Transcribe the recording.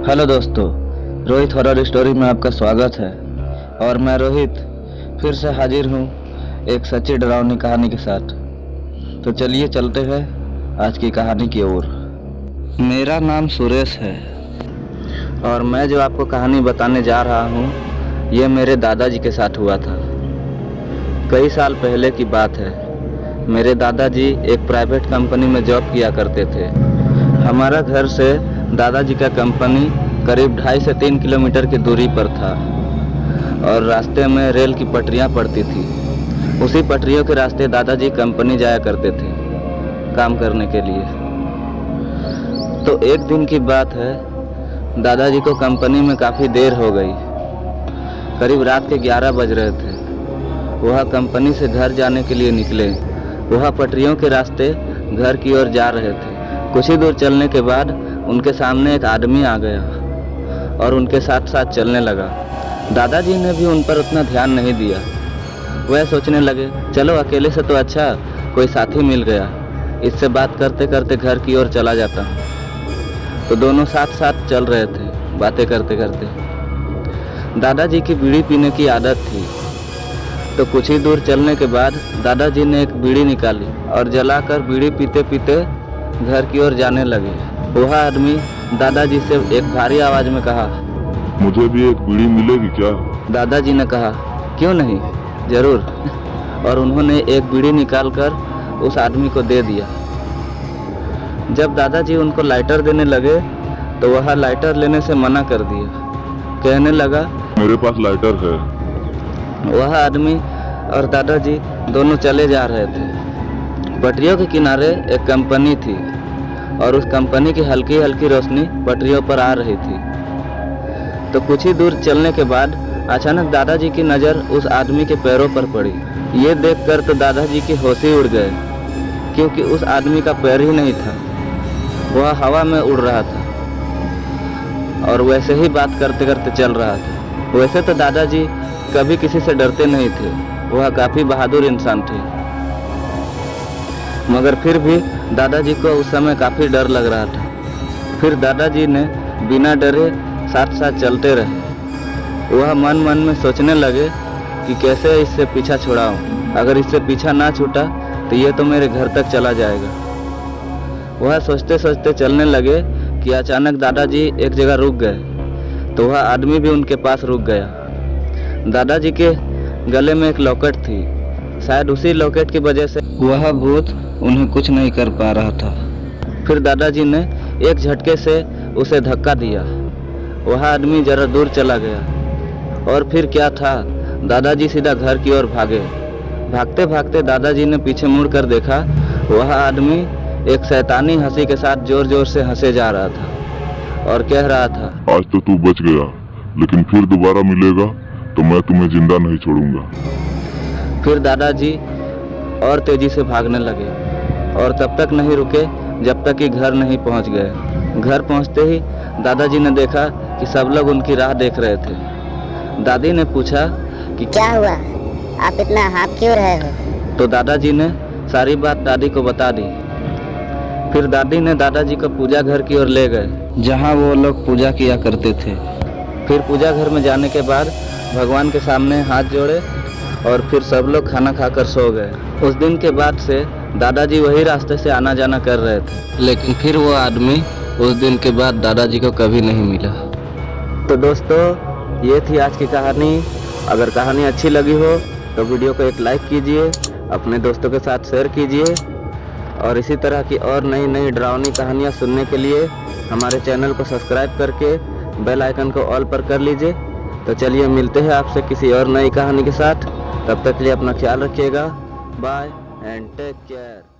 Hello दोस्तों, Rohit horror story में आपका स्वागत है। और मैं रोहित फिर से हाजिर हूँ एक सच्ची डरावनी कहानी के साथ। तो चलिए चलते हैं आज की कहानी की ओर। मेरा नाम सुरेश है और मैं जो आपको कहानी बताने जा रहा हूँ ये मेरे दादाजी के साथ हुआ था। कई साल पहले की बात है। मेरे दादाजी एक प्राइवेट कंपनी में जॉब किया करते थे। हमारा घर से दादाजी का कंपनी करीब 2.5 से 3 किलोमीटर की दूरी पर था और रास्ते में रेल की पटरियां पड़ती थी। उसी पटरियों के रास्ते दादाजी कंपनी जाया करते थे काम करने के लिए। तो एक दिन की बात है, दादाजी को कंपनी में काफ़ी देर हो गई। करीब रात के 11 बज रहे थे। वह कंपनी से घर जाने के लिए निकले। वह पटरियों के रास्ते घर की ओर जा रहे थे। कुछ ही दूर चलने के बाद उनके सामने एक आदमी आ गया और उनके साथ साथ चलने लगा। दादाजी ने भी उन पर उतना ध्यान नहीं दिया। वह सोचने लगे, चलो अकेले से तो अच्छा कोई साथी मिल गया, इससे बात करते करते घर की ओर चला जाता हूँ। तो दोनों साथ साथ चल रहे थे बातें करते करते। दादाजी की बीड़ी पीने की आदत थी, तो कुछ ही दूर चलने के बाद दादाजी ने एक बीड़ी निकाली और जलाकर बीड़ी पीते पीते घर की ओर जाने लगे। वह आदमी दादाजी से एक भारी आवाज में कहा, मुझे भी एक बीड़ी मिलेगी क्या? दादाजी ने कहा, क्यों नहीं, जरूर। और उन्होंने एक बीड़ी निकालकर उस आदमी को दे दिया। जब दादाजी उनको लाइटर देने लगे तो वह लाइटर लेने से मना कर दिया। कहने लगा, मेरे पास लाइटर है। वह आदमी और दादाजी दोनों चले जा रहे थे। पटरियों के किनारे एक कंपनी थी और उस कंपनी की हल्की हल्की रोशनी पटरियों पर आ रही थी। तो कुछ ही दूर चलने के बाद अचानक दादाजी की नज़र उस आदमी के पैरों पर पड़ी। ये देखकर तो दादाजी की होश ही उड़ गए, क्योंकि उस आदमी का पैर ही नहीं था, वह हवा में उड़ रहा था और वैसे ही बात करते करते चल रहा था। वैसे तो दादाजी कभी किसी से डरते नहीं थे, वह काफ़ी बहादुर इंसान थे, मगर फिर भी दादाजी को उस समय काफ़ी डर लग रहा था। फिर दादाजी ने बिना डरे साथ साथ चलते रहे। वह मन मन में सोचने लगे कि कैसे इससे पीछा छुड़ाऊं। अगर इससे पीछा ना छूटा तो ये तो मेरे घर तक चला जाएगा। वह सोचते सोचते चलने लगे कि अचानक दादाजी एक जगह रुक गए। तो वह आदमी भी उनके पास रुक गया। दादाजी के गले में एक लॉकेट थी। शायद उसी लॉकेट की वजह से वह भूत उन्हें कुछ नहीं कर पा रहा था। फिर दादाजी ने एक झटके से उसे धक्का दिया। वह आदमी जरा दूर चला गया और फिर क्या था, दादाजी सीधा घर की ओर भागे। भागते भागते दादाजी ने पीछे मुड़कर देखा। वह आदमी एक शैतानी हंसी के साथ जोर जोर से हंसे जा रहा था और कह रहा था, आज तो तू बच गया, लेकिन फिर दोबारा मिलेगा तो मैं तुम्हें जिंदा नहीं छोड़ूंगा। फिर दादाजी और तेजी से भागने लगे और तब तक नहीं रुके जब तक कि घर नहीं पहुंच गए। घर पहुंचते ही दादाजी ने देखा कि सब लोग उनकी राह देख रहे थे। दादी ने पूछा कि क्या हुआ, आप इतना हाँफ क्यों रहे हो? तो दादाजी ने सारी बात दादी को बता दी। फिर दादी ने दादाजी को पूजा घर की ओर ले गए, जहां वो लोग पूजा किया करते थे। फिर पूजा घर में जाने के बाद भगवान के सामने हाथ जोड़े और फिर सब लोग खाना खाकर सो गए। उस दिन के बाद से दादाजी वही रास्ते से आना जाना कर रहे थे, लेकिन फिर वो आदमी उस दिन के बाद दादाजी को कभी नहीं मिला। तो दोस्तों, ये थी आज की कहानी। अगर कहानी अच्छी लगी हो तो वीडियो को एक लाइक कीजिए, अपने दोस्तों के साथ शेयर कीजिए और इसी तरह की और नई नई डरावनी कहानियाँ सुनने के लिए हमारे चैनल को सब्सक्राइब करके बेल आइकन को ऑल पर कर लीजिए। तो चलिए मिलते हैं आपसे किसी और नई कहानी के साथ। तब तक के लिए अपना ख्याल रखिएगा। Bye and take care.